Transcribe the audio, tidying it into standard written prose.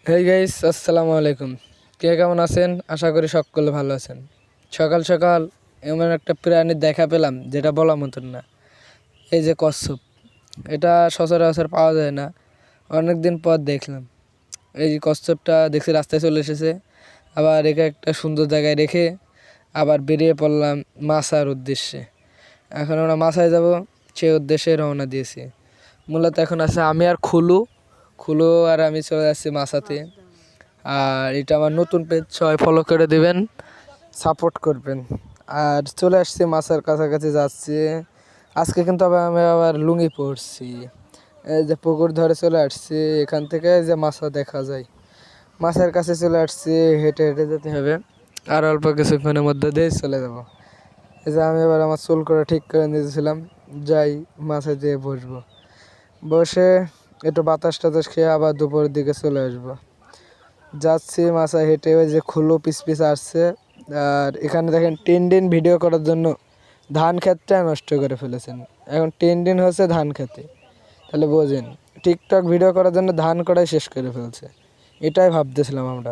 Hey guys, আসসালামু আলাইকুম। কে কেমন আছেন? আশা করি সকলে ভালো আছেন। সকাল সকাল এমন একটা প্রাণীর দেখা পেলাম যেটা বলার মতন না। এই যে কচ্ছপ, এটা সচরাচর পাওয়া যায় না। অনেক দিন পর দেখলাম। এই যে কচ্ছপটা দেখছি রাস্তায় চলে এসেছে, আবার একে একটা সুন্দর জায়গায় রেখে আবার বেরিয়ে পড়লাম মাছার উদ্দেশ্যে। এখন আমরা মাছায় যাব, সে উদ্দেশ্যে রওনা দিয়েছি। মূলত এখন আছে আমি আর খুলু খুলু আর আমি চলে যাচ্ছি মাছাতে। আর এটা আমার নতুন পেজ, সবাই ফলো করে দিবেন, সাপোর্ট করবেন। আর চলে আসছি মাছের কাছাকাছি যাচ্ছি। আজকে কিন্তু আমি আবার লুঙ্গি পরছি। এই যে পুকুর ধরে চলে আসছি, এখান থেকে যে মাছা দেখা যায়। মাছের কাছে চলে আসছি, হেঁটে হেঁটে যেতে হবে। আর অল্প কিছুক্ষণের মধ্যে দিয়ে চলে যাব। এই যে আমি এবার আমার চুল করে ঠিক করে নিয়েছিলাম, যাই মাছে দিয়ে বসবো। বসে একটু বাতাস টাতাস খেয়ে আবার দুপুরের দিকে চলে আসবো। যাচ্ছি মাছায় হেঁটে, ওই যে খুলু পিস পিস আসছে। আর এখানে দেখেন টেন ভিডিও করার জন্য ধান ক্ষেতটা নষ্ট করে ফেলেছেন। এখন টেন হচ্ছে ধান খেতে, তাহলে বোঝেন টিকটক ভিডিও করার জন্য ধান করাই শেষ করে ফেলছে। এটাই ভাবতেছিলাম আমরা।